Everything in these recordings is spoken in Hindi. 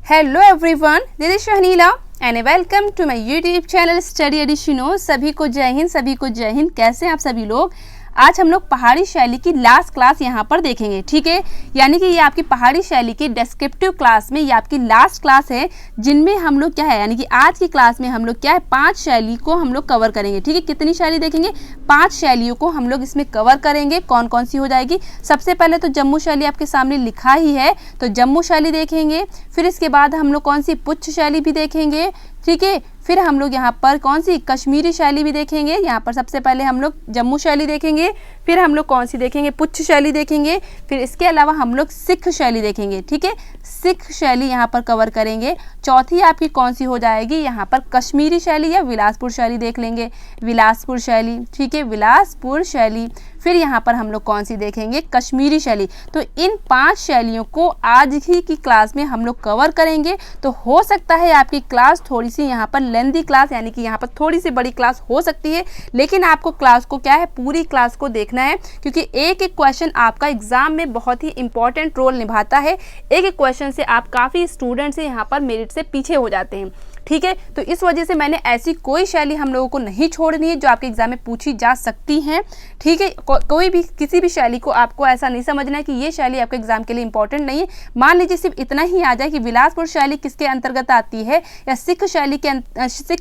Hello everyone, this is Shahneela and welcome to my YouTube channel study एडिशनो। सभी को जय हिंद, सभी को जय हिंद। कैसे हैं आप सभी लोग? आज हम लोग पहाड़ी शैली की लास्ट क्लास यहाँ पर देखेंगे, ठीक है। यानी कि ये आपकी पहाड़ी शैली की डिस्क्रिप्टिव क्लास में ये आपकी लास्ट क्लास है, जिनमें हम लोग क्या है, यानी कि आज की क्लास में हम लोग क्या है, 5 शैली को हम लोग कवर करेंगे, ठीक है। कितनी शैली देखेंगे? 5 शैलियों को हम लोग इसमें कवर करेंगे। कौन कौन सी हो जाएगी? सबसे पहले तो जम्मू शैली आपके सामने लिखा ही है, तो जम्मू शैली देखेंगे। फिर इसके बाद हम लोग कौन सी पुच्छ शैली भी देखेंगे, ठीक है। फिर हम लोग यहाँ पर कौन सी कश्मीरी शैली भी देखेंगे। यहाँ पर सबसे पहले हम लोग जम्मू शैली देखेंगे, फिर हम लोग कौन सी देखेंगे, पुच्छ शैली देखेंगे। फिर इसके अलावा हम लोग सिख शैली देखेंगे, ठीक है। सिख शैली यहाँ पर कवर करेंगे। चौथी आपकी कौन सी हो जाएगी? यहाँ पर कश्मीरी शैली या बिलासपुर शैली देख लेंगे, बिलासपुर शैली, ठीक है, बिलासपुर शैली। फिर यहाँ पर हम लोग कौन सी देखेंगे? कश्मीरी शैली। तो इन 5 शैलियों को आज ही की क्लास में हम लोग कवर करेंगे। तो हो सकता है आपकी क्लास थोड़ी सी यहाँ पर लेंदी क्लास, यानी कि यहाँ पर थोड़ी सी बड़ी क्लास हो सकती है, लेकिन आपको क्लास को क्या है, पूरी क्लास को देखना है, क्योंकि एक एक क्वेश्चन आपका एग्जाम में बहुत ही इंपॉर्टेंट रोल निभाता है। एक एक क्वेश्चन से आप काफ़ी स्टूडेंट से यहाँ पर मेरिट से पीछे हो जाते हैं, ठीक है। तो इस वजह से मैंने ऐसी कोई शैली हम लोगों को नहीं छोड़नी है जो आपके एग्जाम में पूछी जा सकती हैं, ठीक है। कोई भी किसी भी शैली को आपको ऐसा नहीं समझना है कि ये शैली आपके एग्जाम के लिए इंपॉर्टेंट नहीं है। मान लीजिए सिर्फ इतना ही आ जाए कि बिलासपुर शैली किसके अंतर्गत आती है या सिख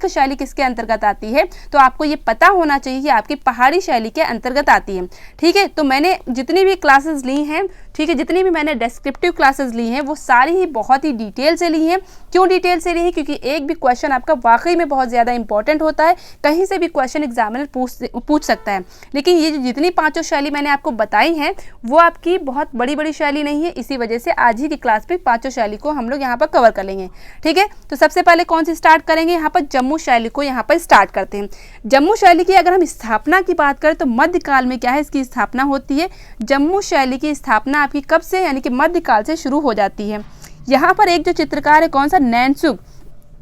शैली किसके अंतर्गत आती है, तो आपको ये पता होना चाहिए कि आपकी पहाड़ी शैली के अंतर्गत आती है, ठीक है। तो मैंने जितनी भी क्लासेस ली हैं, ठीक है, जितनी भी मैंने डिस्क्रिप्टिव क्लासेस ली हैं, वो सारी ही बहुत ही डिटेल से ली हैं। क्यों डिटेल से ली है? क्योंकि एक भी क्वेश्चन आपका वाकई में बहुत ज़्यादा इंपॉर्टेंट होता है, कहीं से भी क्वेश्चन एग्जामिनर पूछ सकता है। लेकिन ये जितनी 5 शैली मैंने आपको बताई हैं, वो आपकी बहुत बड़ी बड़ी शैली नहीं है। इसी वजह से आज ही की क्लास में 5 शैली को हम लोग यहाँ पर कवर कर लेंगे, ठीक है। तो सबसे पहले कौन सी स्टार्ट करेंगे? यहाँ पर जम्मू शैली को यहाँ पर स्टार्ट करते हैं। जम्मू शैली की अगर हम स्थापना की बात करें तो मध्यकाल में क्या है, इसकी स्थापना होती है। जम्मू शैली की स्थापना आपकी कब से, यानी कि मध्यकाल से शुरू हो जाती है। यहाँ पर एक जो चित्रकार है, कौन सा? नैनसुख,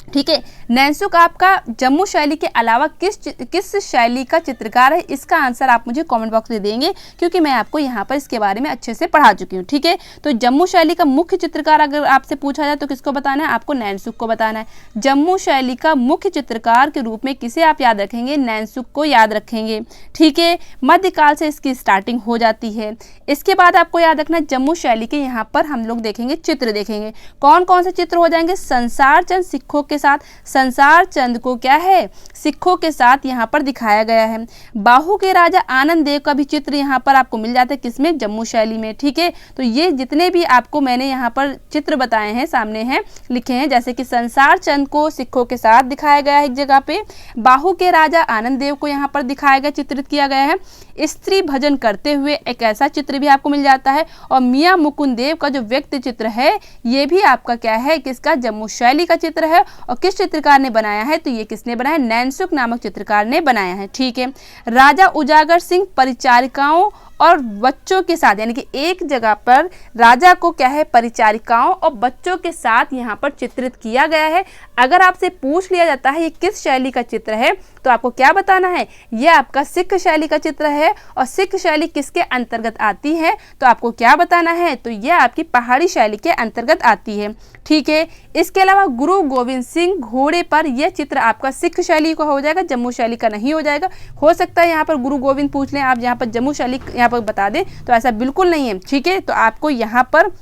ठीक है। नैनसुख आपका जम्मू शैली के अलावा किस शैली का चित्रकार है? इसका आंसर आप मुझे कमेंट बॉक्स में देंगे, क्योंकि मैं आपको यहाँ पर इसके बारे में अच्छे से पढ़ा चुकी हूँ, ठीक है। तो जम्मू शैली का मुख्य चित्रकार अगर आपसे पूछा जाए तो किसको बताना है? आपको नैनसुख को बताना है। जम्मू शैली का मुख्य चित्रकार के रूप में किसे आप याद रखेंगे? नैनसुख को याद रखेंगे, ठीक है। मध्यकाल से इसकी स्टार्टिंग हो जाती है। इसके बाद आपको याद रखना, जम्मू शैली के यहाँ पर हम लोग देखेंगे, चित्र देखेंगे। कौन कौन से चित्र हो जाएंगे? संसार चंद सिखों के साथ, संसार चंद को क्या है, सिखों के साथ यहाँ पर दिखाया गया है। बाहु के राजा आनंद देव का भी चित्र यहाँ पर आपको मिल जाता है, किसमें? जम्मू शैली में, ठीक है। तो ये जितने भी आपको मैंने यहाँ पर चित्र बताए हैं, सामने हैं, लिखे हैं, जैसे कि संसार चंद को सिखों के साथ दिखाया गया है एक जगह पे, बाहु के राजा आनंद देव को यहाँ पर दिखाया गया, चित्रित किया गया है। स्त्री भजन करते हुए एक ऐसा चित्र भी आपको मिल जाता है। और मियाँ मुकुंद देव का जो व्यक्ति चित्र है, ये भी आपका क्या है, किसका? जम्मू शैली का चित्र है। और किस चित्रकार ने बनाया है? तो ये किसने बनाया? नैनसुख नामक चित्रकार ने बनाया है, ठीक है। राजा उजागर सिंह परिचारिकाओं और बच्चों के साथ, यानी कि एक जगह पर राजा को क्या है, परिचारिकाओं और बच्चों के साथ यहाँ पर चित्रित किया गया है। अगर आपसे पूछ लिया जाता है ये किस शैली का चित्र है, तो आपको क्या बताना है? ये आपका सिख शैली का चित्र है। और सिख शैली किसके अंतर्गत आती है? तो आपको क्या बताना है? तो ये आपकी पहाड़ी शैली के अंतर्गत आती है, ठीक है। इसके अलावा गुरु गोविंद सिंह घोड़े पर, यह चित्र आपका सिख शैली का हो जाएगा, जम्मू शैली का नहीं हो जाएगा। हो सकता है यहाँ पर गुरु गोविंद पूछ लें, आप यहाँ पर जम्मू शैली यहाँ पर बता दें, तो ऐसा बिल्कुल नहीं है, ठीक है। तो आपको यहाँ पर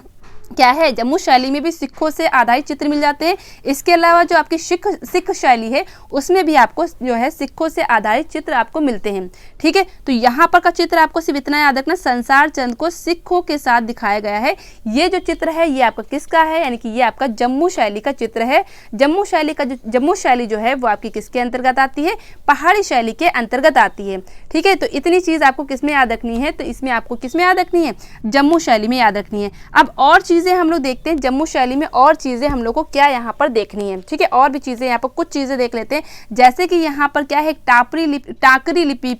क्या है, जम्मू शैली में भी सिखों से आधारित चित्र मिल जाते हैं। इसके अलावा जो आपकी सिख शैली है, उसमें भी आपको जो है सिखों से आधारित चित्र आपको मिलते हैं, ठीक है। तो यहाँ पर का चित्र आपको सिर्फ इतना याद रखना, संसार चंद को सिखों के साथ दिखाया गया है। ये जो चित्र है, ये आपका किसका है? यानी कि ये आपका जम्मू शैली का चित्र है। जम्मू शैली जो है वो आपकी किसके अंतर्गत आती है? पहाड़ी शैली के अंतर्गत आती है, ठीक है। तो इतनी चीज़ आपको किसमें याद रखनी है? तो इसमें आपको किसमें याद रखनी है? जम्मू शैली में याद रखनी है। अब और चीज़ें हम लोग देखते हैं जम्मू शैली में, और चीज़ें हम लोग को क्या यहाँ पर देखनी है, ठीक है। और भी चीज़ें यहाँ पर कुछ चीज़ें देख लेते हैं, जैसे कि यहाँ पर क्या है, टाकरी लिपि,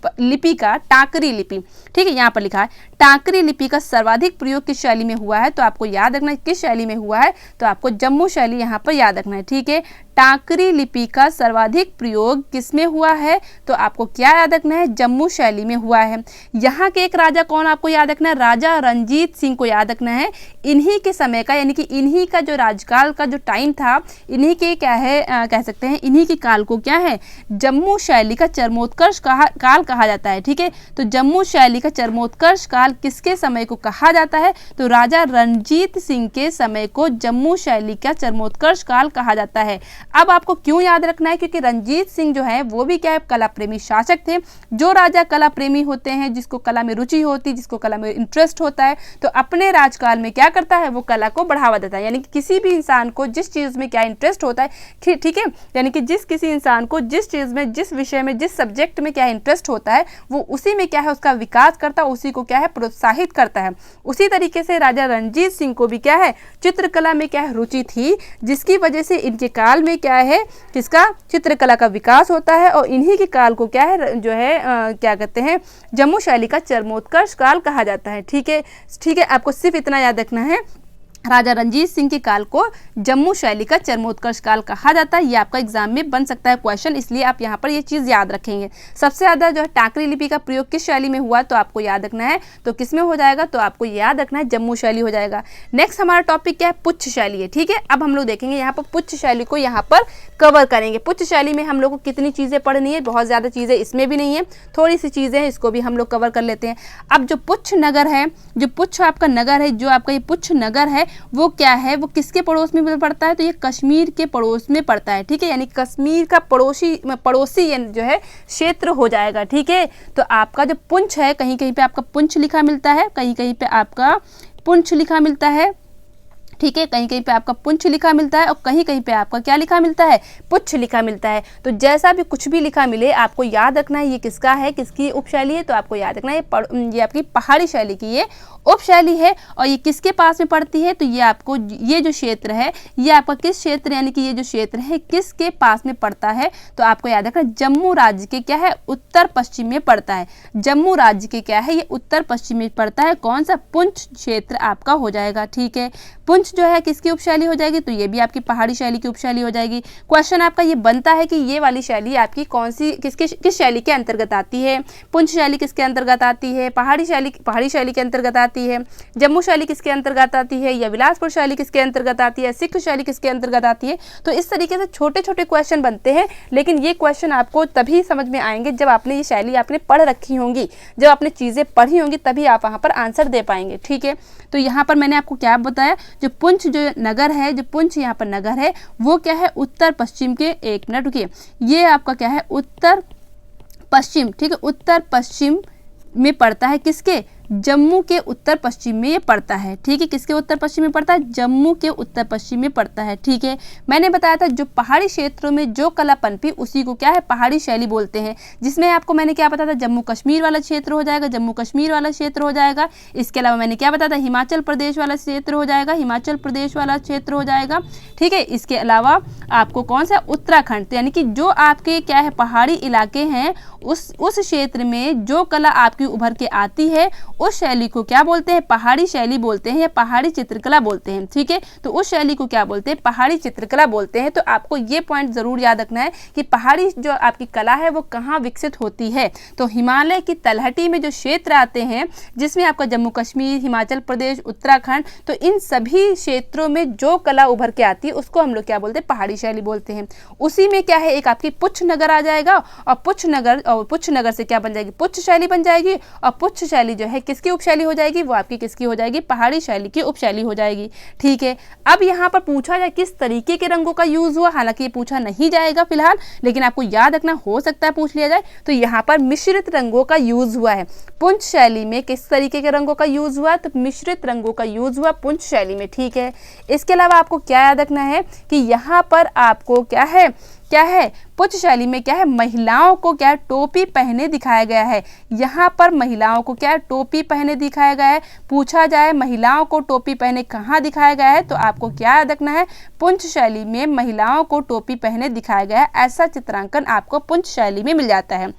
ठीक है। यहाँ पर लिखा है टाकरी लिपि का सर्वाधिक प्रयोग किस शैली में हुआ है? तो आपको याद रखना है किस शैली में हुआ है, तो आपको जम्मू शैली यहाँ पर याद रखना है, ठीक है। टाकरी लिपि का सर्वाधिक प्रयोग किसमें हुआ है? तो आपको क्या याद रखना है? जम्मू शैली में हुआ है। यहाँ के एक राजा कौन आपको याद रखना है? राजा रणजीत सिंह को याद रखना है। इन्हीं के समय का, यानी कि इन्हीं का जो राजकाल का जो टाइम था, इन्हीं के क्या है कह सकते हैं, इन्हीं के काल को क्या है? जम्मू शैली का चरमोत्कर्ष काल कहा जाता है। ठीक है, तो जम्मू शैली का चरमोत्कर्ष काल किसके समय को कहा जाता है? तो राजा रणजीत सिंह के समय को जम्मू शैली का चरमोत्कर्ष काल कहा जाता है। अब आपको क्यों याद रखना है? क्योंकि रणजीत सिंह जो है वो भी क्या है? कला प्रेमी शासक थे। जो राजा कला प्रेमी होते हैं, जिसको कला में रुचि होती, जिसको कला में इंटरेस्ट होता है, तो अपने राजकाल में क्या करता है? वो कला को बढ़ावा देता है। यानी कि किसी भी इंसान को जिस चीज़ में क्या इंटरेस्ट होता है, ठीक है, यानी कि किसी इंसान को जिस चीज़ में, जिस विषय में, जिस सब्जेक्ट में क्या इंटरेस्ट होता है, वो उसी में क्या है? उसका विकास करता है, उसी को क्या है? प्रोत्साहित करता है। उसी तरीके से राजा रणजीत सिंह को भी क्या है? चित्रकला में क्या है? रुचि थी, जिसकी वजह से इनके काल में क्या है? किसका? चित्रकला का विकास होता है। और इन्हीं के काल को क्या है? जो है क्या कहते हैं? जम्मू शैली का चरमोत्कर्ष काल कहा जाता है। ठीक है, ठीक है, आपको सिर्फ इतना याद रखना है, राजा रणजीत सिंह के काल को जम्मू शैली का चरमोत्कर्ष काल कहा जाता है। ये आपका एग्जाम में बन सकता है क्वेश्चन, इसलिए आप यहाँ पर ये चीज़ याद रखेंगे। सबसे ज़्यादा जो है टाकरी लिपि का प्रयोग किस शैली में हुआ? तो आपको याद रखना है, तो किस में हो जाएगा? तो आपको याद रखना है जम्मू शैली हो जाएगा। नेक्स्ट हमारा टॉपिक क्या है? पुच्छ शैली है। ठीक है, अब हम लोग देखेंगे यहाँ पर पुच्छ शैली को यहाँ पर कवर करेंगे। पुच्छ शैली में हम लोग को कितनी चीज़ें पढ़नी है? बहुत ज़्यादा चीज़ें इसमें भी नहीं है, थोड़ी सी चीज़ें हैं, इसको भी हम लोग कवर कर लेते हैं। अब जो पुच्छ नगर है, जो पुच्छ आपका नगर है, जो आपका ये पुच्छ नगर है, वो क्या है? वो किसके पड़ोस में पड़ता है? तो ये कश्मीर के पड़ोस में पड़ता है। ठीक है, यानी कश्मीर का पड़ोसी जो है क्षेत्र हो जाएगा। ठीक है, तो आपका जो पुंछ है, कहीं कहीं पे आपका पुंछ लिखा मिलता है, कहीं कहीं पे आपका पुंछ लिखा मिलता है। ठीक है, कहीं कहीं पे आपका पुंछ लिखा मिलता है और कहीं कहीं पे आपका क्या लिखा मिलता है? पुच्छ लिखा मिलता है। तो जैसा भी कुछ भी लिखा मिले, आपको याद रखना है ये किसका है, किसकी उपशैली है। तो आपको याद रखना है ये आपकी पहाड़ी शैली की ये उपशैली है। और ये किसके पास में पड़ती है? तो ये आपको, ये जो क्षेत्र है, ये आपका किस क्षेत्र, यानी कि ये जो क्षेत्र है किसके पास में पड़ता है? तो आपको याद रखना जम्मू राज्य के क्या है? उत्तर पश्चिम में पड़ता है। जम्मू राज्य के क्या है? ये उत्तर पश्चिम में पड़ता है। कौन सा? पुंछ क्षेत्र आपका हो जाएगा। ठीक है, पुंछ जो है किसकी उपशैली हो जाएगी? तो ये भी आपकी पहाड़ी शैली की उपशैली हो जाएगी। क्वेश्चन आपका ये बनता है कि ये वाली शैली आपकी कौन सी, किस शैली के अंतर्गत आती है? पुंछ शैली किसके अंतर्गत आती है? पहाड़ी शैली के अंतर्गत आती है? जम्मू शैली किसके अंतर्गत आती है? या बिलासपुर शैली किसके अंतर्गत आती है? सिख शैली किसके अंतर्गत आती है? तो इस तरीके से छोटे छोटे क्वेश्चन बनते हैं, लेकिन ये क्वेश्चन आपको तभी समझ में आएंगे जब आपने ये शैली आपने पढ़ रखी होंगी, जब आपने चीज़ें पढ़ी होंगी, तभी आप वहाँ पर आंसर दे पाएंगे। ठीक है, तो यहाँ पर मैंने आपको क्या बताया, जो पुंछ जो नगर है, जो पुंछ यहाँ पर नगर है, वो क्या है? उत्तर पश्चिम के, एक मिनट रुकिए, ये आपका क्या है? उत्तर पश्चिम। ठीक है, उत्तर पश्चिम में पड़ता है। किसके? जम्मू के उत्तर पश्चिम में ये पड़ता है। ठीक है, किसके उत्तर पश्चिम में पड़ता है? जम्मू के उत्तर पश्चिम में पड़ता है। ठीक है, मैंने बताया था जो पहाड़ी क्षेत्रों में जो कला पनपी उसी को क्या है? पहाड़ी शैली बोलते हैं। जिसमें आपको मैंने क्या बताया था? जम्मू कश्मीर वाला क्षेत्र हो जाएगा, जम्मू कश्मीर वाला क्षेत्र हो जाएगा। इसके अलावा मैंने क्या बताया था? हिमाचल प्रदेश वाला क्षेत्र हो जाएगा, हिमाचल प्रदेश वाला क्षेत्र हो जाएगा। ठीक है, इसके अलावा आपको कौन सा? उत्तराखंड। यानी कि जो आपके क्या है? पहाड़ी इलाके हैं, उस क्षेत्र में जो कला आपकी उभर के आती है, उस शैली को क्या बोलते हैं? पहाड़ी शैली बोलते हैं या पहाड़ी चित्रकला बोलते हैं। ठीक है, तो उस शैली को क्या बोलते हैं? पहाड़ी चित्रकला बोलते हैं। तो आपको ये पॉइंट जरूर याद रखना है कि पहाड़ी जो आपकी कला है वो कहाँ विकसित होती है। तो हिमालय की तलहटी में जो क्षेत्र आते हैं, जिसमें आपका जम्मू कश्मीर, हिमाचल प्रदेश, उत्तराखंड, तो इन सभी क्षेत्रों में जो कला उभर के आती है उसको हम लोग क्या बोलते हैं? पहाड़ी शैली बोलते हैं। उसी में क्या है? एक आपकी पुच्छ नगर आ जाएगा, और पुच्छ नगर से क्या बन जाएगी? पुच्छ शैली बन जाएगी। और पुच्छ शैली जो है किसकी उपशैली हो जाएगी? वो आपकी किसकी हो जाएगी? पहाड़ी शैली की उपशैली हो जाएगी। ठीक है, अब यहाँ पर पूछा जाए किस तरीके के रंगों का यूज हुआ, हालांकि ये पूछा नहीं जाएगा फिलहाल, लेकिन आपको याद रखना, हो सकता है पूछ लिया जाए। तो यहाँ पर मिश्रित रंगों का यूज हुआ है। पुंछ शैली में किस तरीके के रंगों का यूज हुआ? तो मिश्रित रंगों का यूज हुआ पुंछ शैली में। ठीक है, इसके अलावा आपको क्या याद रखना है कि यहाँ पर आपको क्या है? पुच्छ शैली में क्या है? महिलाओं को क्या टोपी पहने दिखाया गया है। यहाँ पर महिलाओं को क्या टोपी पहने दिखाया गया है। पूछा जाए महिलाओं को टोपी पहने कहाँ दिखाया गया है, तो आपको क्या याद रखना है? पुंछ शैली में महिलाओं को टोपी पहने दिखाया गया है। ऐसा चित्रांकन आपको पुंछ शैली में मिल जाता है।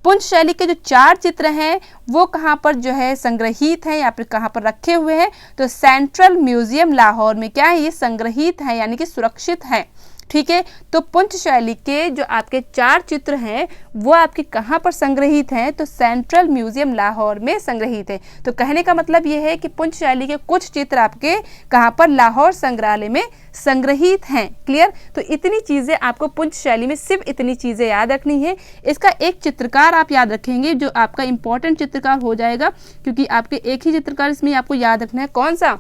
पुंछ शैली के जो 4 चित्र हैं वो कहाँ पर जो है संग्रहित हैं या फिर कहाँ पर रखे हुए हैं? तो सेंट्रल म्यूजियम लाहौर में क्या है? ये संग्रहित है, यानी कि सुरक्षित है। ठीक है। तो पुंछ शैली के जो आपके 4 चित्र हैं वो आपके कहाँ पर संग्रहित हैं, तो सेंट्रल म्यूजियम लाहौर में संग्रहित है। तो कहने का मतलब ये है कि पुंछ शैली के कुछ चित्र आपके कहाँ पर, लाहौर संग्रहालय में संग्रहित हैं। क्लियर। तो इतनी चीज़ें आपको पुंछ शैली में सिर्फ इतनी चीज़ें याद रखनी है। इसका एक चित्रकार आप याद रखेंगे जो आपका इंपॉर्टेंट चित्रकार हो जाएगा, क्योंकि आपके एक ही चित्रकार इसमें आपको याद रखना है। कौन सा?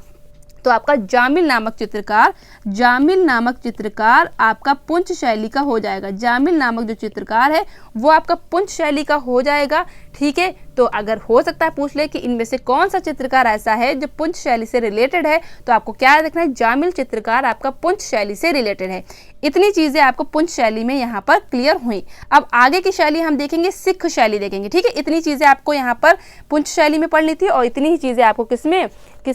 तो आपका जामिल नामक चित्रकार, जामिल नामक चित्रकार आपका पुंछ शैली का हो जाएगा। जामिल नामक जो चित्रकार है वो आपका पुंछ शैली का हो जाएगा। ठीक है। तो अगर हो सकता है पूछ ले कि इनमें से कौन सा चित्रकार ऐसा है जो पुंछ शैली से रिलेटेड है, तो आपको क्या देखना है, जामिल चित्रकार आपका पुंछ शैली से रिलेटेड है। इतनी चीज़ें आपको पुंछ शैली में यहाँ पर क्लियर हुई। अब आगे की शैली हम देखेंगे, सिख शैली देखेंगे। ठीक है। इतनी चीज़ें आपको यहाँ पर पुंछ शैली में पढ़नी थी और इतनी ही चीज़ें आपको किसमें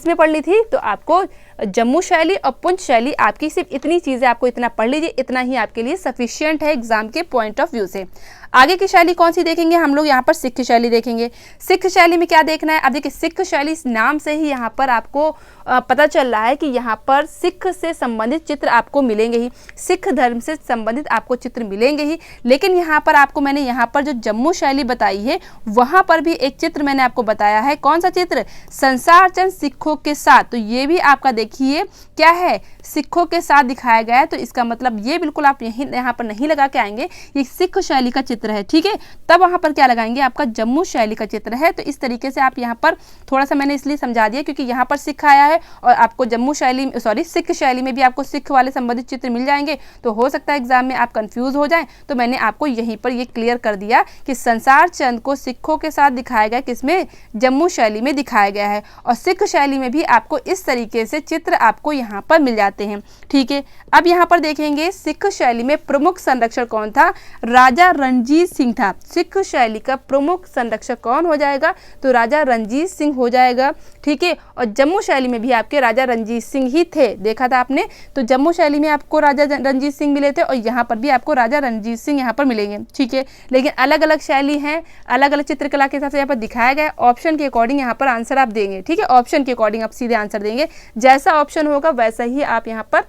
पढ़नी थी, तो आपको जम्मू शैली और पुंछ शैली, आपकी सिर्फ इतनी चीज़ें आपको इतना पढ़ लीजिए, इतना ही आपके लिए सफिशिएंट है एग्जाम के पॉइंट ऑफ व्यू से। आगे की शैली कौन सी देखेंगे हम लोग, यहाँ पर सिख शैली देखेंगे। सिख शैली में क्या देखना है, अब देखिए सिख शैली इस नाम से ही यहाँ पर आपको पता चल रहा है कि यहाँ पर सिख से संबंधित चित्र आपको मिलेंगे ही, सिख धर्म से संबंधित आपको चित्र मिलेंगे ही। लेकिन यहाँ पर आपको मैंने यहाँ पर जो जम्मू शैली बताई है वहाँ पर भी एक चित्र मैंने आपको बताया है। कौन सा चित्र? संसार चंद सिखों के साथ। तो ये भी आपका देखिए क्या है, सिखों के साथ दिखाया गया है। तो इसका मतलब ये बिल्कुल आप यहाँ पर नहीं लगा के आएंगे, ये सिख शैली का चित्र है। ठीक है। तब वहाँ पर क्या लगाएंगे, आपका जम्मू शैली का चित्र है। तो इस तरीके से आप यहाँ पर थोड़ा सा मैंने इसलिए समझा दिया क्योंकि यहाँ पर सिख आया है और आपको जम्मू शैली सिख शैली में भी आपको सिख वाले संबंधित चित्र मिल जाएंगे। तो हो सकता है एग्जाम में आप कंफ्यूज हो जाएं, तो मैंने आपको यहीं पर ये क्लियर कर दिया कि संसार चंद को सिखों के साथ दिखाया गया, किसमें? जम्मू शैली में दिखाया गया है। और सिख शैली में भी आपको इस तरीके से चित्र आपको यहाँ पर मिल जाते हैं। ठीक है। अब यहाँ पर देखेंगे सिख शैली में प्रमुख संरक्षक कौन था? राजा रणजीत सिंह था। सिख शैली का प्रमुख संरक्षक कौन हो जाएगा? तो राजा रणजीत सिंह हो जाएगा। ठीक है। और जम्मू शैली में भी आपके राजा रणजीत सिंह ही थे, देखा था आपने। तो जम्मू शैली में आपको राजा रणजीत सिंह मिले थे और यहाँ पर भी आपको राजा रणजीत सिंह यहाँ पर मिलेंगे। ठीक है। लेकिन अलग अलग शैली हैं, अलग अलग चित्रकला के हिसाब से यहाँ पर दिखाया गया। ऑप्शन के अकॉर्डिंग यहाँ पर आंसर आप देंगे। ठीक है। ऑप्शन के अकॉर्डिंग आप सीधे आंसर देंगे, जैसा ऑप्शन होगा वैसा ही आप यहाँ पर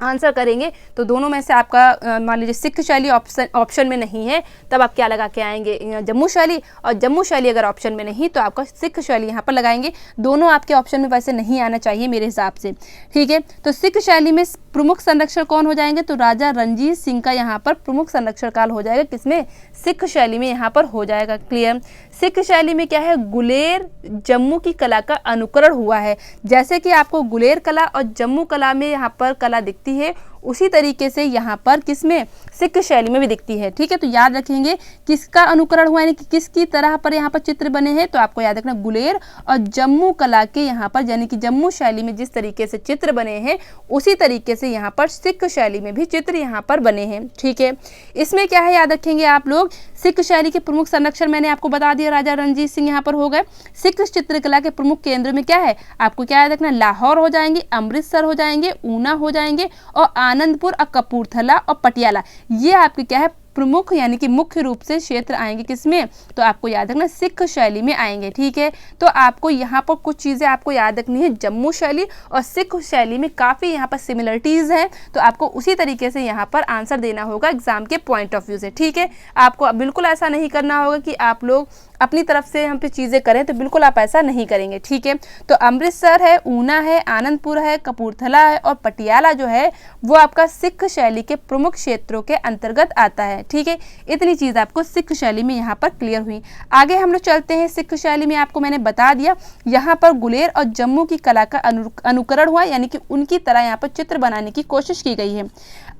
आंसर करेंगे। तो दोनों में से आपका मान लीजिए सिख शैली ऑप्शन में नहीं है, तब आप क्या लगा के आएंगे? जम्मू शैली। और जम्मू शैली अगर ऑप्शन में नहीं तो आपका सिख शैली यहाँ पर लगाएंगे। दोनों आपके ऑप्शन में वैसे नहीं आना चाहिए मेरे हिसाब से। ठीक है। तो सिख शैली में प्रमुख संरक्षक कौन हो जाएंगे? तो राजा रणजीत सिंह का यहाँ पर प्रमुख संरक्षण काल हो जाएगा, किसमें? सिख शैली में यहाँ पर हो जाएगा। क्लियर। सिख शैली में क्या है, गुलेर जम्मू की कला का अनुकरण हुआ है। जैसे कि आपको गुलेर कला और जम्मू कला में यहाँ पर कला दिखती है, उसी तरीके से यहाँ पर किसमें? सिख शैली में भी दिखती है। ठीक है। तो याद रखेंगे किसका अनुकरण हुआ, यानी कि किसकी तरह पर यहाँ पर चित्र बने हैं। तो आपको याद रखना गुलेर और जम्मू कला के यहाँ पर, यानी कि जम्मू शैली में जिस तरीके से चित्र बने हैं उसी तरीके से यहाँ पर सिख शैली में भी चित्र यहाँ पर बने हैं। ठीक है। इसमें क्या है, याद रखेंगे आप लोग, सिख शैली के प्रमुख संरक्षक मैंने आपको बता दिया, राजा रणजीत सिंह यहाँ पर हो गए। सिख चित्रकला के प्रमुख केंद्र में क्या है, आपको क्या याद रखना, लाहौर हो जाएंगे, अमृतसर हो जाएंगे, ऊना हो जाएंगे और आनंदपुर और कपूरथला और पटियाला। ये आपके क्या है, प्रमुख यानी कि मुख्य रूप से क्षेत्र आएंगे किसमें? तो आपको याद रखना सिख शैली में आएंगे। ठीक है। तो आपको यहाँ पर कुछ चीज़ें आपको याद रखनी है, जम्मू शैली और सिख शैली में काफ़ी यहाँ पर सिमिलरिटीज़ हैं। तो आपको उसी तरीके से यहाँ पर आंसर देना होगा एग्जाम के पॉइंट ऑफ व्यू से। ठीक है। आपको बिल्कुल ऐसा नहीं करना होगा कि आप लोग अपनी तरफ से हम पे चीज़ें करें, तो बिल्कुल आप ऐसा नहीं करेंगे। ठीक है। तो अमृतसर है, ऊना है, आनंदपुर है, कपूरथला है और पटियाला जो है वो आपका सिख शैली के प्रमुख क्षेत्रों के अंतर्गत आता है। ठीक है। इतनी चीज़ आपको सिख शैली में यहाँ पर क्लियर हुई। आगे हम लोग चलते हैं। सिख शैली में आपको मैंने बता दिया यहाँ पर गुलेर और जम्मू की कला का अनुकरण हुआ, यानी कि उनकी तरह यहाँ पर चित्र बनाने की कोशिश की गई है।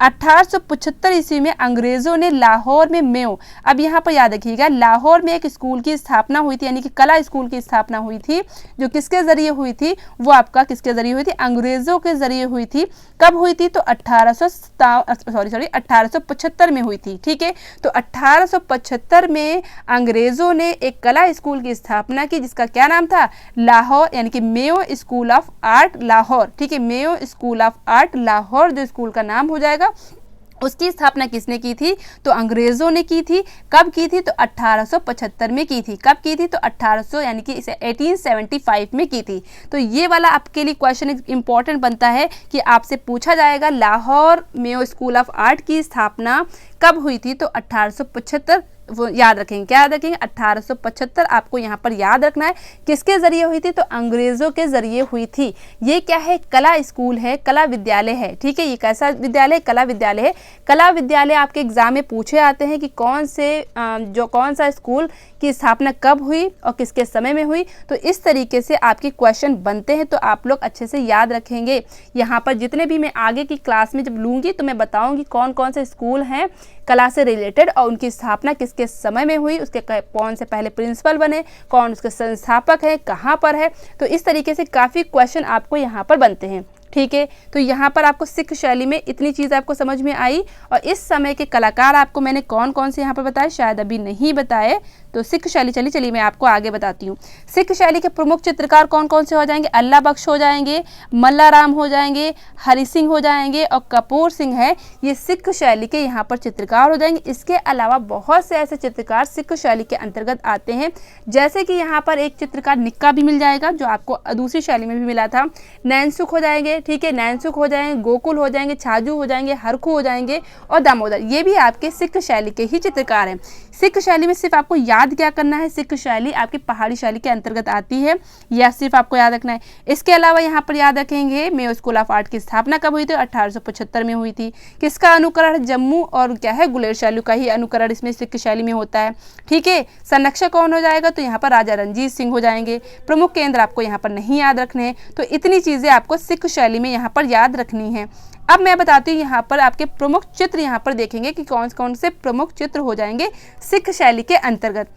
1875 ईस्वी में अंग्रेजों ने लाहौर में मेयो, अब यहाँ पर याद रखिएगा, लाहौर में एक स्कूल की स्थापना हुई थी, यानी कि कला स्कूल की स्थापना हुई थी, जो किसके जरिए हुई थी? वो आपका किसके जरिए हुई थी? अंग्रेजों के जरिए हुई थी। कब हुई थी? तो 1875 में हुई थी। ठीक है। तो 1875 में अंग्रेजों ने एक कला स्कूल की स्थापना की, जिसका क्या नाम था? लाहौर, यानी कि Mayo school of art Lahore. ठीक है। Mayo school of art Lahore जो स्कूल का नाम हो जाएगा, उसकी स्थापना किसने की थी? तो अंग्रेजों ने की थी। कब की थी? तो 1875 में की थी। कब की थी? तो 1800 यानी कि इसे 1875 में की थी। तो ये वाला आपके लिए क्वेश्चन इंपॉर्टेंट बनता है कि आपसे पूछा जाएगा Lahore Mayo school of art की स्थापना कब हुई थी? तो 1875 वो याद रखेंगे। क्या याद रखेंगे? 1875 आपको यहाँ पर याद रखना है। किसके जरिए हुई थी? तो अंग्रेजों के जरिए हुई थी। ये क्या है? कला स्कूल है, कला विद्यालय है। ठीक है, ये कैसा विद्यालय? कला विद्यालय है। कला विद्यालय आपके एग्जाम में पूछे आते हैं कि कौन सा स्कूल की स्थापना कब हुई और किसके समय में हुई। तो इस तरीके से आपके क्वेश्चन बनते हैं, तो आप लोग अच्छे से याद रखेंगे। यहाँ पर जितने भी मैं आगे की क्लास में जब लूँगी तो मैं बताऊँगी कौन कौन से स्कूल हैं कला से रिलेटेड और उनकी स्थापना किसके समय में हुई, उसके कौन से पहले प्रिंसिपल बने, कौन उसके संस्थापक हैं, कहाँ पर है। तो इस तरीके से काफ़ी क्वेश्चन आपको यहाँ पर बनते हैं। ठीक है, तो यहाँ पर आपको सिख शैली में इतनी चीज़ आपको समझ में आई। और इस समय के कलाकार आपको मैंने कौन कौन से यहाँ पर बताए, शायद अभी नहीं बताए। तो सिख शैली चलिए मैं आपको आगे बताती हूँ। सिख शैली के प्रमुख चित्रकार कौन कौन से हो जाएंगे? अल्लाह बख्श हो जाएंगे, मल्ला राम हो जाएंगे, हरि सिंह हो जाएंगे और कपूर सिंह है। ये सिख शैली के यहाँ पर चित्रकार हो जाएंगे। इसके अलावा बहुत से ऐसे चित्रकार सिख शैली के अंतर्गत आते हैं, जैसे कि यहाँ पर एक चित्रकार निक्का भी मिल जाएगा जो आपको दूसरी शैली में भी मिला था। नैनसुख हो जाएंगे, ठीक है, नैनसुख हो जाएंगे, गोकुल हो जाएंगे, छाजू हो जाएंगे, हरखू हो जाएंगे और दामोदर। ये भी आपके सिख शैली के ही चित्रकार हैं। सिख शैली में सिर्फ आपको याद क्या करना है, सिख शैली आपकी पहाड़ी शैली के अंतर्गत आती है, यह सिर्फ आपको याद रखना है। इसके अलावा यहाँ पर याद रखेंगे मेयो स्कूल ऑफ आर्ट की स्थापना कब हुई थी? 1875 में हुई थी। किसका अनुकरण? जम्मू और क्या है गुलेर शैली का ही अनुकरण इसमें सिख शैली में होता है। ठीक है, संरक्षक कौन हो जाएगा? तो यहाँ पर राजा रणजीत सिंह हो जाएंगे। प्रमुख केंद्र आपको यहाँ पर नहीं याद रखने हैं। तो इतनी चीज़ें आपको सिख शैली में यहाँ पर याद रखनी है। अब मैं बताती हूँ यहाँ पर आपके प्रमुख चित्र यहाँ पर देखेंगे कि कौन कौन से प्रमुख चित्र हो जाएंगे सिख शैली के अंतर्गत।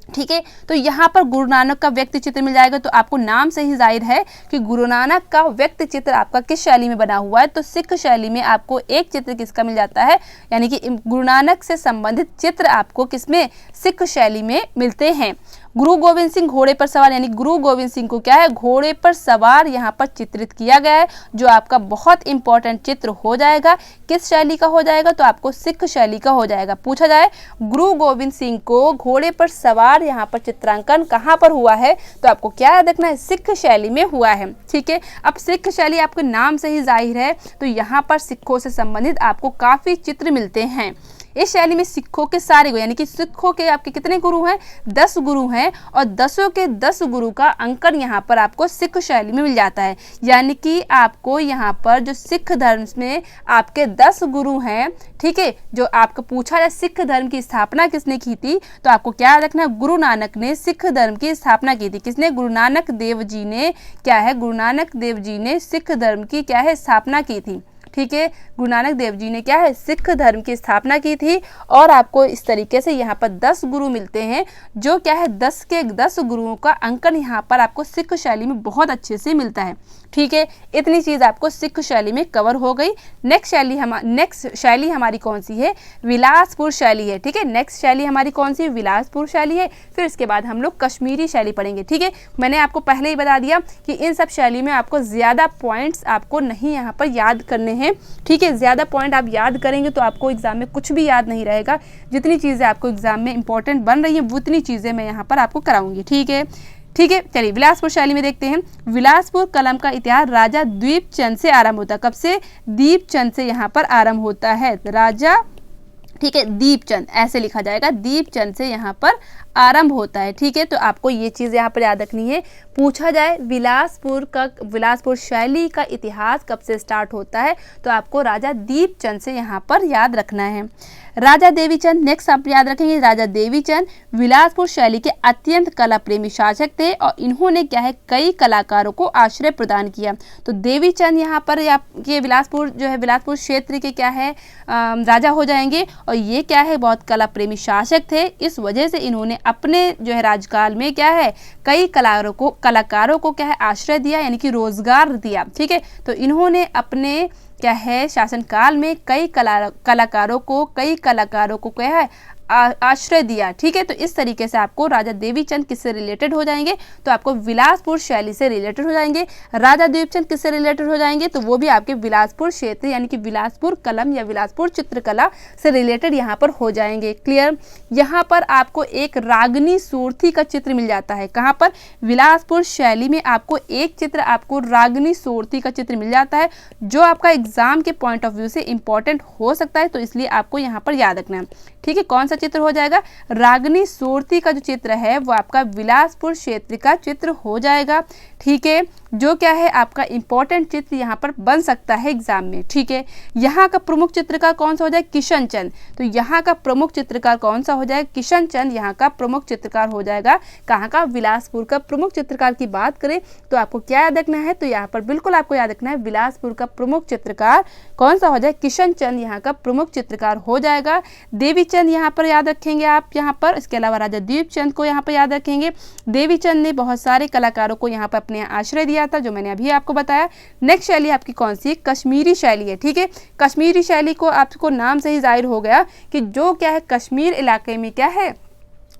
ठीक है, तो यहाँ पर गुरु नानक का व्यक्ति चित्र मिल जाएगा। तो आपको नाम से ही जाहिर है कि गुरु नानक का व्यक्ति चित्र आपका किस शैली में बना हुआ है। तो सिख शैली में आपको एक चित्र किसका मिल जाता है, यानी कि गुरु नानक से संबंधित चित्र आपको किसमें? सिख शैली में मिलते हैं। गुरु गोविंद सिंह घोड़े पर सवार, यानी गुरु गोविंद सिंह को क्या है? घोड़े पर सवार यहाँ पर चित्रित किया गया है, जो आपका बहुत इंपॉर्टेंट चित्र हो जाएगा। किस शैली का हो जाएगा? तो आपको सिख शैली का हो जाएगा। पूछा जाए गुरु गोविंद सिंह को घोड़े पर सवार यहाँ पर चित्रांकन कहाँ पर हुआ है, तो आपको क्या याद रखना है? सिख शैली में हुआ है। ठीक है, अब सिख शैली आपके नाम से ही जाहिर है, तो यहाँ पर सिखों से संबंधित आपको काफ़ी चित्र मिलते हैं। इस शैली में सिखों के सारे गुरु, यानी कि सिखों के आपके कितने गुरु हैं? 10 गुरु हैं और 10 के 10 गुरु का अंकन यहाँ पर आपको सिख शैली में मिल जाता है। यानी कि आपको यहाँ पर जो सिख धर्म में आपके 10 गुरु हैं, ठीक है, जो आपको पूछा जाए सिख धर्म की स्थापना किसने की थी, तो आपको क्या रखना है? गुरु नानक ने सिख धर्म की स्थापना की थी। किसने? गुरु नानक देव जी ने क्या है? गुरु नानक देव जी ने सिख धर्म की क्या है? स्थापना की थी। ठीक है, गुरु नानक देव जी ने क्या है? सिख धर्म की स्थापना की थी। और आपको इस तरीके से यहाँ पर 10 गुरु मिलते हैं, जो क्या है 10 के 10 गुरुओं का अंकन यहाँ पर आपको सिख शैली में बहुत अच्छे से मिलता है। ठीक है, इतनी चीज़ आपको सिख शैली में कवर हो गई। नेक्स्ट शैली हमारी कौन सी है? विलासपुर शैली है। ठीक है, नेक्स्ट शैली हमारी कौन सी है? विलासपुर शैली है। फिर इसके बाद हम लोग कश्मीरी शैली पढ़ेंगे। ठीक है, मैंने आपको पहले ही बता दिया कि इन सब शैली में आपको ज़्यादा पॉइंट्स आपको नहीं यहाँ पर याद करने हैं। ठीक है, ज़्यादा पॉइंट आप याद करेंगे तो आपको एग्जाम में कुछ भी याद नहीं रहेगा। जितनी चीज़ें आपको एग्जाम में इंपॉर्टेंट बन रही हैं उतनी चीज़ें मैं यहाँ पर आपको कराऊंगी। ठीक है, चलिए विलासपुर शैली में देखते हैं। विलासपुर कलम का इतिहास राजा दीपचंद से आरंभ होता है। कब से? दीपचंद से यहाँ पर आरंभ होता है। राजा, ठीक है, दीपचंद ऐसे लिखा जाएगा, दीपचंद से यहाँ पर आरंभ होता है। ठीक है, तो आपको ये चीज़ यहाँ पर याद रखनी है। पूछा जाए विलासपुर शैली का इतिहास कब से स्टार्ट होता है, तो आपको राजा दीपचंद से यहाँ पर याद रखना है। राजा देवीचंद, नेक्स्ट आप याद रखेंगे, राजा देवीचंद विलासपुर शैली के अत्यंत कला प्रेमी शासक थे और इन्होंने क्या है कई कलाकारों को आश्रय प्रदान किया। तो देवीचंद यहाँ पर ये विलासपुर जो है विलासपुर क्षेत्र के क्या है राजा हो जाएंगे और ये क्या है बहुत कला प्रेमी शासक थे। इस वजह से इन्होंने अपने जो है राजकाल में क्या है कई कलाकारों को क्या है आश्रय दिया, यानी कि रोजगार दिया। ठीक है, तो इन्होंने अपने क्या है शासनकाल में कई कलाकारों को क्या है आश्रय दिया। ठीक है, तो इस तरीके से आपको राजा देवीचंद किससे रिलेटेड हो जाएंगे, तो आपको विलासपुर शैली से रिलेटेड हो जाएंगे। राजा देवीचंद किससे रिलेटेड हो जाएंगे, तो वो भी आपके बिलासपुर क्षेत्र यानी कि बिलासपुर कलम या बिलासपुर चित्रकला से रिलेटेड यहाँ पर हो जाएंगे। क्लियर। यहाँ पर आपको एक रागनी सूरथी का चित्र मिल जाता है। कहाँ पर, बिलासपुर शैली में आपको एक चित्र, आपको रागनी सूरथी का चित्र मिल जाता है, जो आपका एग्जाम के पॉइंट ऑफ व्यू से इंपॉर्टेंट हो सकता है, तो इसलिए आपको यहाँ पर याद रखना है। ठीक है, कौन सा चित्र हो जाएगा, रागनी सूरथी का जो चित्र है वो आपका बिलासपुर क्षेत्र का चित्र हो जाएगा। ठीक है, जो क्या है आपका इंपॉर्टेंट चित्र यहाँ पर बन सकता है एग्जाम में। ठीक है, यहाँ का प्रमुख चित्रकार कौन सा हो जाए, किशन चंद। तो यहाँ का प्रमुख चित्रकार कौन सा हो जाएगा, किशन चंद यहाँ का प्रमुख चित्रकार हो जाएगा। कहाँ का, बिलासपुर का। प्रमुख चित्रकार की बात करें तो आपको क्या याद रखना है, तो यहाँ पर बिल्कुल आपको याद रखना है बिलासपुर का प्रमुख चित्रकार कौन सा हो जाए, किशन चंद यहाँ का प्रमुख चित्रकार हो जाएगा। देवीचंद यहाँ पर याद रखेंगे आप यहाँ पर। इसके अलावा राजा दीपचंद को यहाँ पर याद रखेंगे। देवीचंद ने बहुत सारे कलाकारों को यहाँ पर अपने आश्रय दिया था, जो मैंने अभी आपको बताया। नेक्स्ट शैली आपकी कौन सी है, कश्मीरी शैली है। ठीक है, कश्मीरी शैली को आपको नाम से ही जाहिर हो गया कि जो क्या है कश्मीर इलाके में क्या है,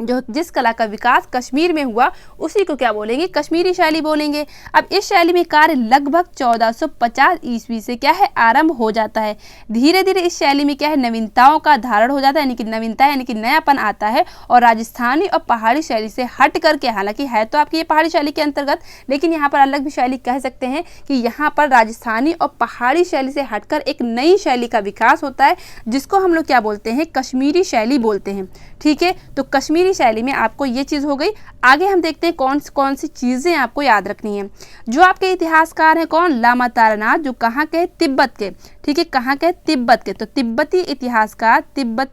जो जिस कला का विकास कश्मीर में हुआ उसी को क्या बोलेंगे, कश्मीरी शैली बोलेंगे। अब इस शैली में कार्य लगभग 1450 ईस्वी से क्या है आरंभ हो जाता है। धीरे धीरे इस शैली में क्या है नवीनताओं का धारण हो जाता है, यानी कि नवीनता यानी कि नयापन आता है, और राजस्थानी और पहाड़ी शैली से हट करके, हालांकि है तो आपकी ये पहाड़ी शैली के अंतर्गत, लेकिन यहाँ पर अलग भी शैली कह सकते हैं कि यहाँ पर राजस्थानी और पहाड़ी शैली से हटकर एक नई शैली का विकास होता है, जिसको हम लोग क्या बोलते हैं, कश्मीरी शैली बोलते हैं। ठीक है, तो कश्मीरी शैली में आपको ये चीज़ हो गई। आगे हम देखते हैं कौन सी चीज़ें आपको याद रखनी है। जो आपके इतिहासकार हैं कौन, लामा तारानाथ, जो कहाँ के, तिब्बत के। ठीक है, कहाँ के, तिब्बत के। तो तिब्बती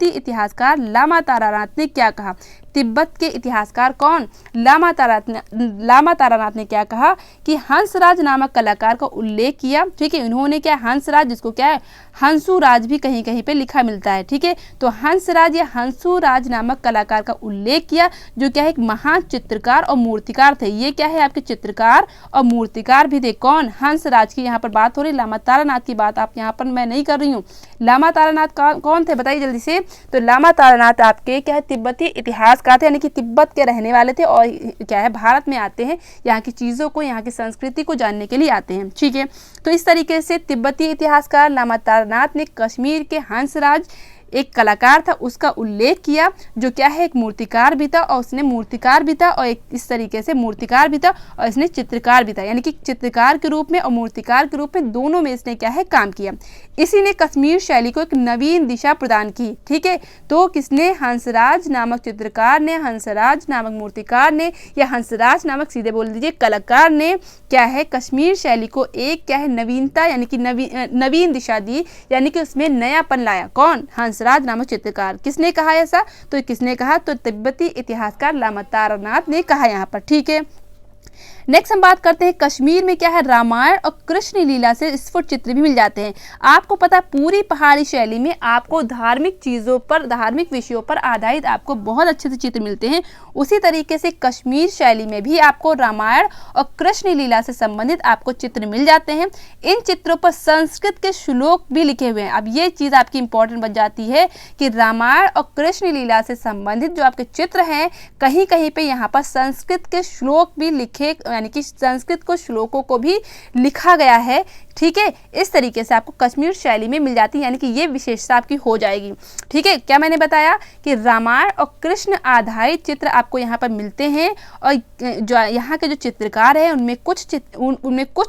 इतिहासकार लामा तारानाथ ने क्या कहा, तिब्बत के इतिहासकार कौन, लामा तारानाथ ने क्या कहा कि हंसराज नामक कलाकार का उल्लेख किया। ठीक है, इन्होंने क्या, हंसराज, जिसको क्या है हंसुराज भी कहीं कहीं पे लिखा मिलता है। ठीक है, तो हंसराज या हंसुराज नामक कलाकार का उल्लेख किया, जो क्या है एक महान चित्रकार और मूर्तिकार थे। ये क्या है आपके चित्रकार और मूर्तिकार भी थे। कौन, हंसराज की यहाँ पर बात हो रही, लामा तारानाथ की बात आप यहाँ पर मैं नहीं कर रही हूँ। लामा तारानाथ कौन थे बताइए जल्दी से। तो लामा तारानाथ आपके क्या है तिब्बती इतिहासकार थे, यानी कि तिब्बत के रहने वाले थे, और क्या है भारत में आते हैं, यहाँ की चीज़ों को, यहाँ की संस्कृति को जानने के लिए आते हैं। ठीक है, तो इस तरीके से तिब्बती इतिहासकार लामा तारानाथ ने कश्मीर के हंसराज एक कलाकार था उसका उल्लेख किया, जो क्या है एक मूर्तिकार भी था, और उसने मूर्तिकार भी था और एक इस तरीके से मूर्तिकार भी था और इसने चित्रकार भी था, यानी कि चित्रकार के रूप में और मूर्तिकार के रूप में दोनों में इसने क्या है काम किया। इसी ने कश्मीर शैली को एक नवीन दिशा प्रदान की। ठीक है, तो किसने, हंसराज नामक चित्रकार ने, हंसराज नामक मूर्तिकार ने, या हंसराज नामक सीधे बोल दीजिए कलाकार ने क्या है कश्मीर शैली को एक क्या है नवीनता यानी कि नवीन दिशा दी, यानी कि उसमें नयापन लाया। कौन, हंसराज नामक चित्रकार। किसने कहा ऐसा, तो किसने कहा, तो तिब्बती इतिहासकार लामा तारानाथ ने कहा यहाँ पर। ठीक है, नेक्स्ट हम बात करते हैं कश्मीर में क्या है रामायण और कृष्ण लीला से स्फुट चित्र भी मिल जाते हैं। आपको पता है पूरी पहाड़ी शैली में आपको धार्मिक चीज़ों पर, धार्मिक विषयों पर आधारित आपको बहुत अच्छे से चित्र मिलते हैं। उसी तरीके से कश्मीर शैली में भी आपको रामायण और कृष्ण लीला से संबंधित आपको चित्र मिल जाते हैं। इन चित्रों पर संस्कृत के श्लोक भी लिखे हुए हैं। अब ये चीज़ आपकी इंपॉर्टेंट बन जाती है कि रामायण और कृष्ण लीला से संबंधित जो आपके चित्र हैं, कहीं कहीं पे यहाँ पर संस्कृत के श्लोक भी लिखे, यानी कि संस्कृत को श्लोकों को भी लिखा गया है। ठीक है, इस तरीके से आपको कश्मीर शैली में मिल जाती है, यानी कि ये विशेषता आपकी हो जाएगी। ठीक है, क्या मैंने बताया कि रामायण और कृष्ण आधारित चित्र आपको यहाँ पर मिलते हैं, और जो यहाँ के जो चित्रकार हैं उनमें कुछ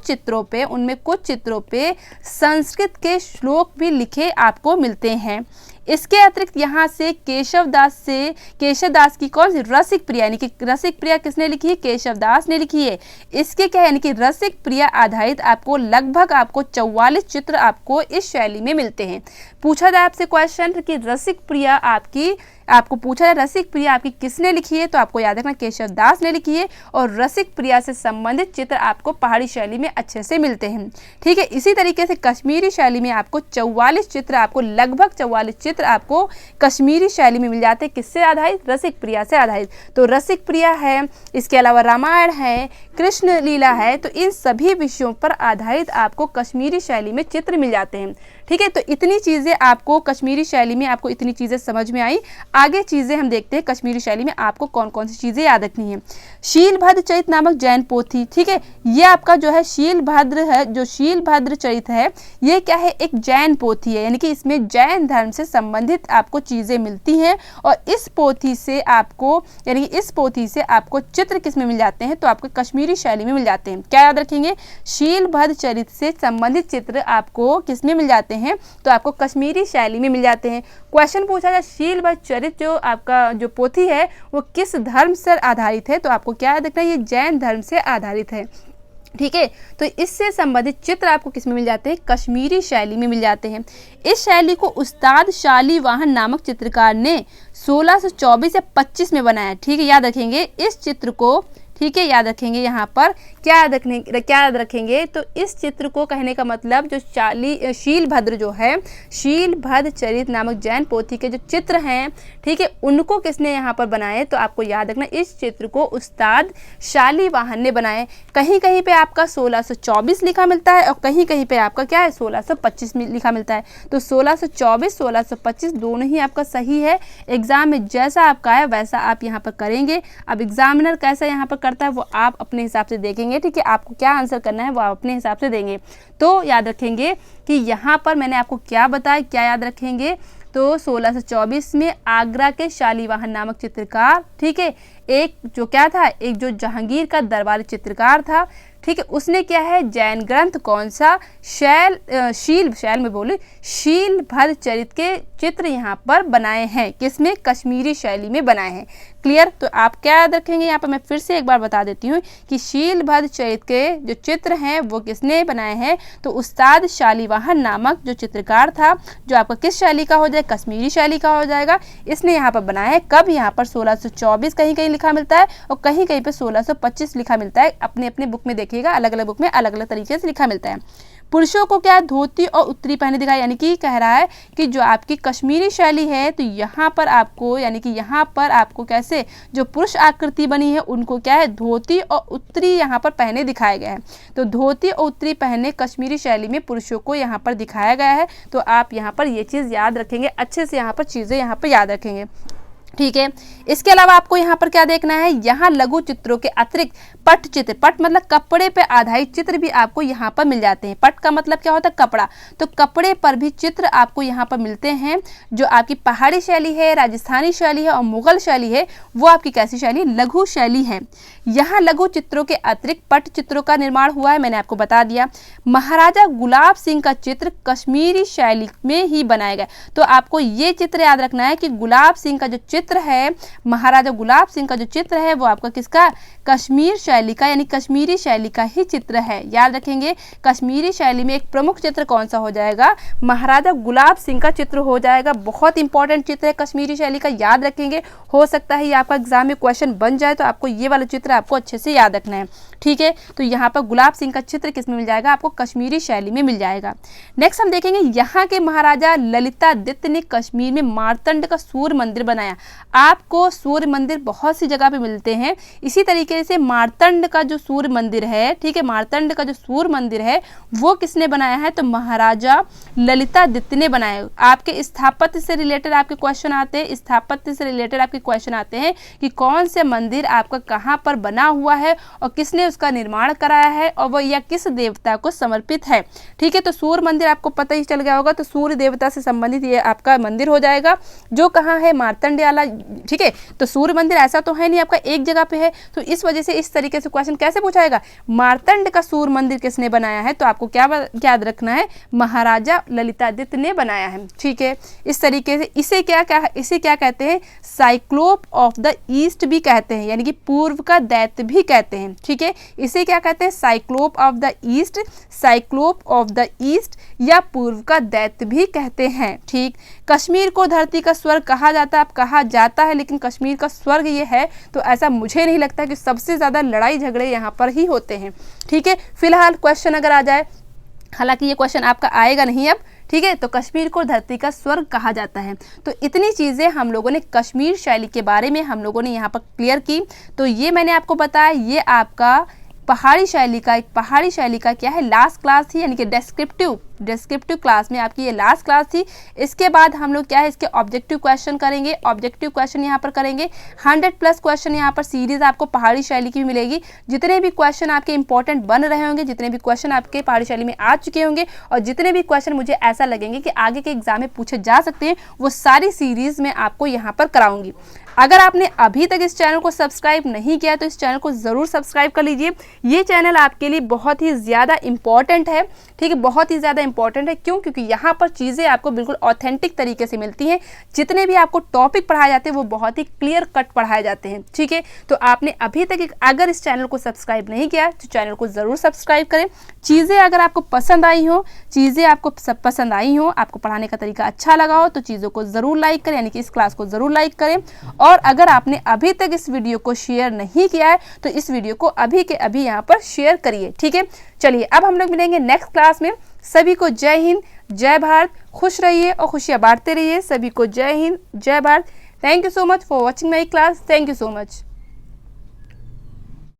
चित्रों पे संस्कृत के श्लोक भी लिखे आपको मिलते हैं। इसके अतिरिक्त यहाँ से केशव दास की कौन सी रसिक प्रिया, यानी कि रसिक प्रिया किसने लिखी है, केशव दास ने लिखी है। इसके क्या यानी कि रसिक प्रिया आधारित आपको लगभग आपको 44 चित्र आपको इस शैली में मिलते हैं। पूछा जाए आपसे क्वेश्चन कि रसिक प्रिया आपको पूछा जाए रसिक प्रिया आपकी किसने लिखी है, तो आपको याद रखना केशव दास ने लिखी है, और रसिक प्रिया से संबंधित चित्र आपको पहाड़ी शैली में अच्छे से मिलते हैं। ठीक है, इसी तरीके से कश्मीरी शैली में आपको 44 चित्र, आपको लगभग 44 चित्र आपको कश्मीरी शैली में मिल जाते हैं। किससे आधारित, रसिक प्रिया से आधारित। तो रसिक प्रिया है, इसके अलावा रामायण है, कृष्ण लीला है, तो इन सभी विषयों पर आधारित आपको कश्मीरी शैली में चित्र मिल जाते हैं। ठीक है, तो इतनी चीज़ें आपको कश्मीरी शैली में आपको इतनी चीज़ें समझ में आई। आगे चीज़ें हम देखते हैं कश्मीरी शैली में आपको कौन कौन सी चीज़ें याद रखनी है। शीलभद्र चरित नामक जैन पोथी, ठीक है, ये आपका जो है शीलभद्र है, जो शीलभद्र चरित है ये क्या है, एक जैन पोथी है, यानी कि इसमें जैन धर्म से संबंधित आपको चीज़ें मिलती हैं। और इस पोथी से आपको, यानी कि इस पोथी से आपको चित्र किस में मिल जाते हैं, तो आपको कश्मीरी शैली में मिल जाते हैं। क्या याद रखेंगे, शीलभद्र चरित से संबंधित चित्र आपको किस में मिल जाते हैं, तो आपको कश्मीरी शैली में मिल जाते हैं। क्वेश्चन पूछा जाए शीलभद्र चरित जो आपका जो पोथी है वो किस धर्म से आधारित है, तो आपको क्या याद रखना है, ये जैन धर्म से आधारित है। ठीक है, तो इससे संबंधित चित्र आपको किस में मिल जाते हैं, कश्मीरी शैली में मिल जाते हैं। इस शैली को उस्ताद शालीवाहन नामक चित्रकार ने 1624 या 25 में बनाया। ठीक है, याद रखेंगे इस चित्र को, ठीक है, याद रखेंगे यहाँ पर क्या याद रखेंगे, तो इस चित्र को कहने का मतलब जो शीलभद्र जो है, शीलभद्र चरित नामक जैन पोथी के जो चित्र हैं, ठीक है, उनको किसने यहाँ पर बनाए, तो आपको याद रखना इस चित्र को उस्ताद शालीवाहन ने बनाए। कहीं कहीं पे आपका 1624 लिखा मिलता है और कहीं कहीं पे आपका क्या है 1625 लिखा मिलता है। तो 1624 1625 दोनों ही आपका सही है। एग्जाम में जैसा आपका है वैसा आप यहाँ पर करेंगे। अब एग्जामिनर कैसा यहाँ पर करता है वो आप अपने हिसाब से देखेंगे। ठीक है, आपको क्या आंसर करना है वो आप अपने हिसाब से देंगे। तो याद रखेंगे कि यहाँ पर मैंने आपको क्या बताया, क्या याद रखेंगे, तो 1624 में आगरा के शालीवाहन नामक चित्रकार, ठीक है, एक जो क्या था, एक जो जहांगीर का दरबारी चित्रकार था, ठीक है, उसने क्या है जैन ग्रंथ कौन सा, शीलभद्र चरित के चित्र यहाँ पर बनाए हैं, किसमें, कश्मीरी शैली में बनाए हैं। क्लियर, तो आप क्या याद रखेंगे, यहाँ पर मैं फिर से एक बार बता देती हूँ कि शीलभद्र चरित के जो चित्र हैं वो किसने बनाए हैं, तो उस्ताद शालीवाहन नामक जो चित्रकार था, जो आपका किस शैली का हो जाए, कश्मीरी शैली का हो जाएगा, इसने यहाँ पर बनाया है। कब, यहाँ पर 1624 कहीं कहीं लिखा मिलता है और कहीं कहीं पे 1625 लिखा मिलता है। अपने अपने बुक में देखिएगा, अलग अलग बुक में अलग अलग तरीके से लिखा मिलता है। पुरुषों को क्या धोती और उत्तरी पहने दिखाई, यानी कि कह रहा है कि जो आपकी कश्मीरी शैली है तो यहाँ पर आपको, यानी कि यहाँ पर आपको कैसे जो पुरुष आकृति बनी है उनको क्या है धोती और उत्तरी यहाँ पर पहने दिखाया गया है। तो धोती और उत्तरी पहने कश्मीरी शैली में पुरुषों को यहाँ पर दिखाया गया है। तो आप यहाँ पर ये चीज़ याद रखेंगे, अच्छे से यहाँ पर चीज़ें यहाँ पर याद रखेंगे। ठीक है, इसके अलावा आपको यहाँ पर क्या देखना है, यहाँ लघु चित्रों के अतिरिक्त पट चित्र, पट मतलब कपड़े पे आधारित चित्र भी आपको यहाँ पर मिल जाते हैं। पट का मतलब क्या होता है, कपड़ा, तो कपड़े पर भी चित्र आपको यहाँ पर मिलते हैं। जो आपकी पहाड़ी शैली है, राजस्थानी शैली है और मुगल शैली है, वो आपकी कैसी शैली, लघु शैली है। यहाँ लघु चित्रों के अतिरिक्त पट चित्रों का निर्माण हुआ है, मैंने आपको बता दिया। महाराजा गुलाब सिंह का चित्र कश्मीरी शैली में ही बनाया गया। तो आपको ये चित्र याद रखना है कि गुलाब सिंह का जो चित्र है, महाराजा गुलाब सिंह का जो चित्र है वो आपका किसका, कश्मीर शैली का, यानी कश्मीरी शैली का ही चित्र है। याद रखेंगे कश्मीरी शैली में एक प्रमुख चित्र कौन सा हो जाएगा, महाराजा गुलाब सिंह का चित्र हो जाएगा। बहुत इंपॉर्टेंट चित्र है कश्मीरी शैली का, याद रखेंगे। हो सकता है ये आपका एग्जाम में क्वेश्चन बन जाए, तो आपको ये वाला चित्र आपको अच्छे से याद रखना है। ठीक है, तो यहाँ पर गुलाब सिंह का चित्र किस में मिल जाएगा, आपको कश्मीरी शैली में मिल जाएगा। नेक्स्ट हम देखेंगे यहाँ के महाराजा ललितादित्य ने कश्मीर में मार्तंड का सूर्य मंदिर बनाया। आपको सूर्य मंदिर बहुत सी जगह पे मिलते हैं, इसी तरीके से मार्तंड का जो सूर्य मंदिर है, ठीक है, मार्तंड का जो सूर्य मंदिर है वो किसने बनाया है, तो महाराजा ललितादित्य ने बनाया। आपके स्थापत्य से रिलेटेड आपके क्वेश्चन आते हैं, स्थापत्य से रिलेटेड आपके क्वेश्चन आते हैं कि कौन से मंदिर आपका कहाँ पर बना हुआ है और किसने उसका निर्माण कराया है और वह या किस देवता को समर्पित है। ठीक है, तो सूर्य मंदिर आपको पता ही चल गया होगा, तो सूर्य देवता से संबंधित ये आपका मंदिर हो जाएगा, जो कहाँ है, मार्तंड वाला। ठीक है, तो सूर्य मंदिर ऐसा तो है नहीं आपका एक जगह पे है, तो इस वजह से इस तरीके से क्वेश्चन कैसे पूछाएगा, मार्तंड का सूर्य मंदिर किसने बनाया है, तो आपको क्या याद रखना है, महाराजा ललितादित्य ने बनाया है। ठीक है, इस तरीके से इसे क्या कहते हैं, साइक्लोप ऑफ द ईस्ट भी कहते हैं, यानी कि पूर्व का दैत्य भी कहते हैं। ठीक है, इसे क्या कहते हैं, Cyclops of the east, Cyclops of the east या पूर्व का दैत्य भी कहते हैं। ठीक, कश्मीर को धरती का स्वर्ग कहा जाता है, अब कहा जाता है, लेकिन कश्मीर का स्वर्ग ये है तो ऐसा मुझे नहीं लगता कि सबसे ज़्यादा लड़ाई झगड़े यहाँ पर ही होते हैं। ठीक है, फिलहाल क्वेश्चन अगर आ जाए, हालांकि ये क्वेश्चन आपका आएगा नहीं अब, ठीक है, तो कश्मीर को धरती का स्वर्ग कहा जाता है। तो इतनी चीज़ें हम लोगों ने कश्मीर शैली के बारे में हम लोगों ने यहाँ पर क्लियर की। तो ये मैंने आपको बताया, ये आपका पहाड़ी शैली का क्या है, लास्ट क्लास थी, यानी कि डेस्क्रिप्टिव डिस्क्रिप्टिव क्लास में आपकी ये लास्ट क्लास थी। इसके बाद हम लोग क्या है इसके ऑब्जेक्टिव क्वेश्चन करेंगे। ऑब्जेक्टिव क्वेश्चन यहाँ पर करेंगे 100+ क्वेश्चन यहाँ पर सीरीज आपको पहाड़ी शैली की भी मिलेगी। जितने भी क्वेश्चन आपके इंपॉर्टेंट बन रहे होंगे, जितने भी क्वेश्चन आपके पहाड़ी शैली में आ चुके होंगे और जितने भी क्वेश्चन मुझे ऐसा लगेंगे कि आगे के एग्जाम में पूछे जा सकते हैं, वो सारी सीरीज में आपको यहाँ पर कराऊंगी। अगर आपने अभी तक इस चैनल को सब्सक्राइब नहीं किया तो इस चैनल को ज़रूर सब्सक्राइब कर लीजिए। ये चैनल आपके लिए बहुत ही ज़्यादा इंपॉर्टेंट है, ठीक है, बहुत ही ज़्यादा इंपॉर्टेंट है। क्यों? क्योंकि यहाँ पर चीज़ें आपको बिल्कुल ऑथेंटिक तरीके से मिलती हैं। जितने भी आपको टॉपिक पढ़ाए जाते हैं वो बहुत ही क्लियर कट पढ़ाए जाते हैं, ठीक है। तो आपने अभी तक अगर इस चैनल को सब्सक्राइब नहीं किया तो चैनल को ज़रूर सब्सक्राइब करें। चीज़ें अगर आपको पसंद आई हो, आपको पढ़ाने का तरीका अच्छा लगा हो तो चीज़ों को ज़रूर लाइक करें, यानी कि इस क्लास को ज़रूर लाइक करें। और अगर आपने अभी तक इस वीडियो को शेयर नहीं किया है तो इस वीडियो को अभी के अभी यहाँ पर शेयर करिए, ठीक है। चलिए अब हम लोग मिलेंगे नेक्स्ट क्लास में। सभी को जय हिंद, जय भारत, खुश रहिए और खुशियाँ बांटते रहिए। सभी को जय हिंद, जय Bharat. Thank you so much for watching my class. Thank you so much.